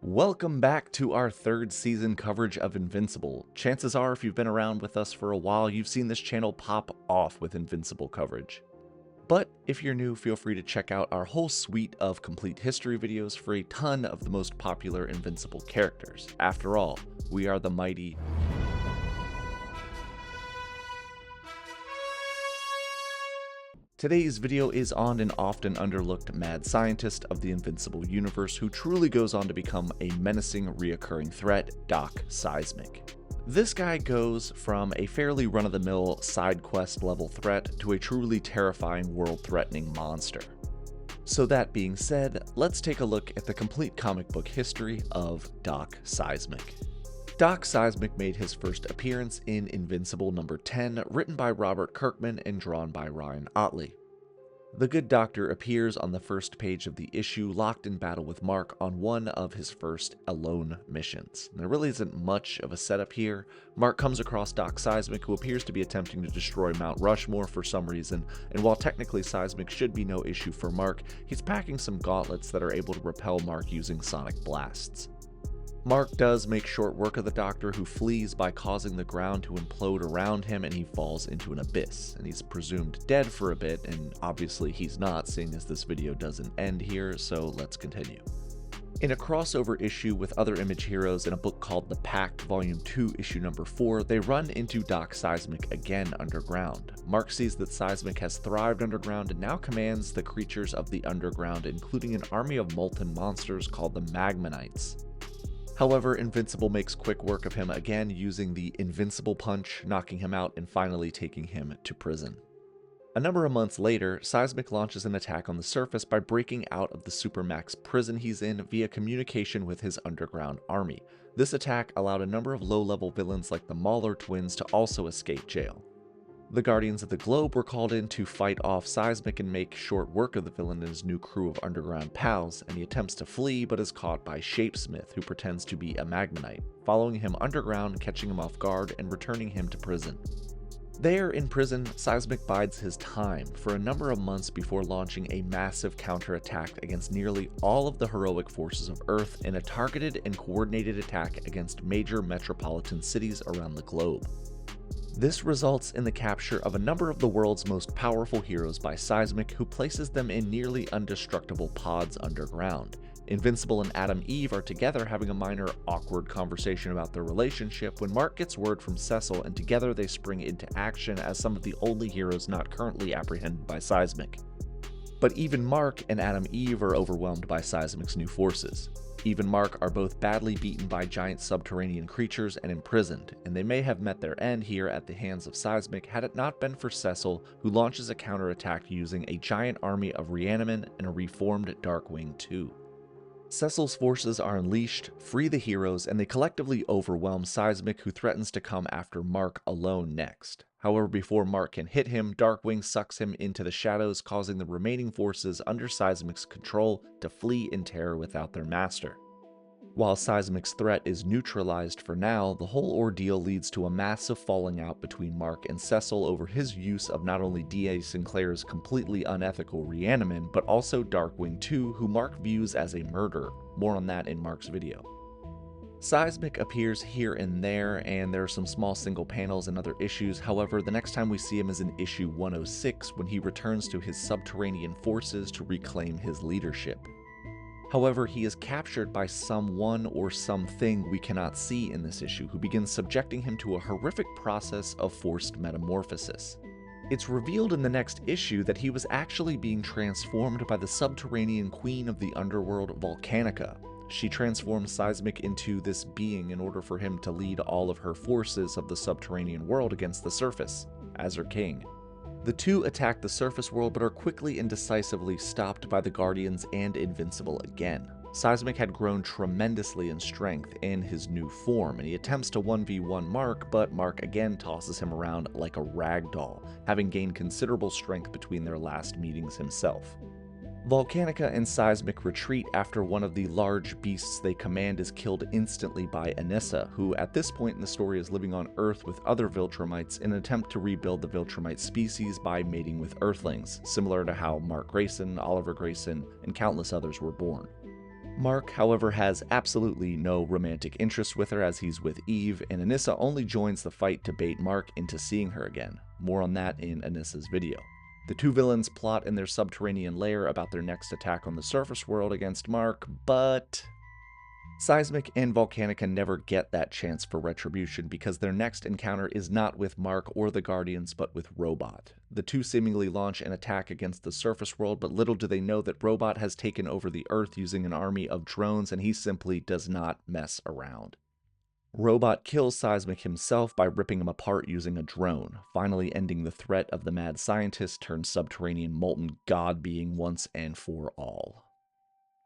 Welcome back to our third season coverage of Invincible. Chances are, if you've been around with us for a while, you've seen this channel pop off with Invincible coverage. But if you're new, feel free to check out our whole suite of complete history videos for a ton of the most popular Invincible characters. After all, we are the mighty Today's video is on an often underlooked mad scientist of the Invincible universe who truly goes on to become a menacing reoccurring threat, Doc Seismic. This guy goes from a fairly run-of-the-mill side quest level threat to a truly terrifying world-threatening monster. So that being said, let's take a look at the complete comic book history of Doc Seismic. Doc Seismic made his first appearance in Invincible number 10, written by Robert Kirkman and drawn by Ryan Ottley. The good doctor appears on the first page of the issue, locked in battle with Mark on one of his first alone missions. There really isn't much of a setup here. Mark comes across Doc Seismic, who appears to be attempting to destroy Mount Rushmore for some reason, and while technically Seismic should be no issue for Mark, he's packing some gauntlets that are able to repel Mark using sonic blasts. Mark does make short work of the Doctor, who flees by causing the ground to implode around him, and he falls into an abyss, and he's presumed dead for a bit, and obviously he's not, seeing as this video doesn't end here, so let's continue. In a crossover issue with other Image heroes in a book called The Pact, Volume 2, Issue number 4, they run into Doc Seismic again underground. Mark sees that Seismic has thrived underground and now commands the creatures of the underground, including an army of molten monsters called the Magmanites. However, Invincible makes quick work of him again, using the Invincible Punch, knocking him out and finally taking him to prison. A number of months later, Seismic launches an attack on the surface by breaking out of the Supermax prison he's in via communication with his underground army. This attack allowed a number of low-level villains like the Mauler twins to also escape jail. The Guardians of the Globe were called in to fight off Seismic and make short work of the villain and his new crew of underground pals, and he attempts to flee but is caught by Shapesmith, who pretends to be a Magmanite, following him underground, catching him off guard, and returning him to prison. There, in prison, Seismic bides his time for a number of months before launching a massive counterattack against nearly all of the heroic forces of Earth in a targeted and coordinated attack against major metropolitan cities around the globe. This results in the capture of a number of the world's most powerful heroes by Seismic, who places them in nearly indestructible pods underground. Invincible and Adam Eve are together having a minor awkward conversation about their relationship when Mark gets word from Cecil, and together they spring into action as some of the only heroes not currently apprehended by Seismic. But even Mark and Adam Eve are overwhelmed by Seismic's new forces. Eve and Mark are both badly beaten by giant subterranean creatures and imprisoned, and they may have met their end here at the hands of Seismic had it not been for Cecil, who launches a counterattack using a giant army of Reaniman and a reformed Darkwing 2. Cecil's forces are unleashed, free the heroes, and they collectively overwhelm Seismic, who threatens to come after Mark alone next. However, before Mark can hit him, Darkwing sucks him into the shadows, causing the remaining forces under Seismic's control to flee in terror without their master. While Seismic's threat is neutralized for now, the whole ordeal leads to a massive falling out between Mark and Cecil over his use of not only D.A. Sinclair's completely unethical Reaniman, but also Darkwing 2, who Mark views as a murderer. More on that in Mark's video. Seismic appears here and there, and there are some small single panels and other issues. However, the next time we see him is in issue 106, when he returns to his subterranean forces to reclaim his leadership. However, he is captured by someone or something we cannot see in this issue, who begins subjecting him to a horrific process of forced metamorphosis. It's revealed in the next issue that he was actually being transformed by the subterranean queen of the underworld, Volcanica. She transforms Seismic into this being in order for him to lead all of her forces of the subterranean world against the surface, as her king. The two attack the surface world, but are quickly and decisively stopped by the Guardians and Invincible again. Seismic had grown tremendously in strength in his new form, and he attempts to 1v1 Mark, but Mark again tosses him around like a rag doll, having gained considerable strength between their last meetings himself. Volcanica and Seismic retreat after one of the large beasts they command is killed instantly by Anissa, who at this point in the story is living on Earth with other Viltrumites in an attempt to rebuild the Viltrumite species by mating with Earthlings, similar to how Mark Grayson, Oliver Grayson, and countless others were born. Mark, however, has absolutely no romantic interest with her as he's with Eve, and Anissa only joins the fight to bait Mark into seeing her again. More on that in Anissa's video. The two villains plot in their subterranean lair about their next attack on the surface world against Mark, but Seismic and Volcanica never get that chance for retribution because their next encounter is not with Mark or the Guardians, but with Robot. The two seemingly launch an attack against the surface world, but little do they know that Robot has taken over the Earth using an army of drones, and he simply does not mess around. Robot kills Seismic himself by ripping him apart using a drone, finally ending the threat of the mad scientist turned subterranean molten god being once and for all.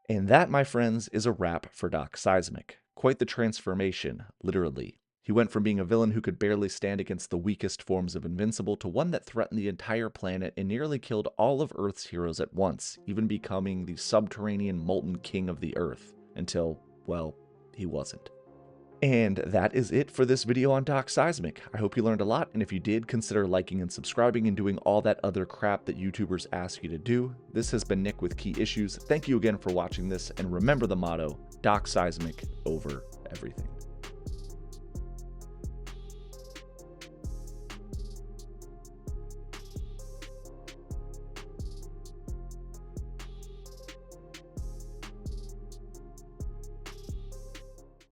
And that, my friends, is a wrap for Doc Seismic. Quite the transformation, literally. He went from being a villain who could barely stand against the weakest forms of Invincible to one that threatened the entire planet and nearly killed all of Earth's heroes at once, even becoming the subterranean molten king of the Earth, until, well, he wasn't. And that is it for this video on Doc Seismic. I hope you learned a lot, and if you did, consider liking and subscribing and doing all that other crap that YouTubers ask you to do. This has been Nick with Key Issues. Thank you again for watching this, and remember the motto, Doc Seismic over everything.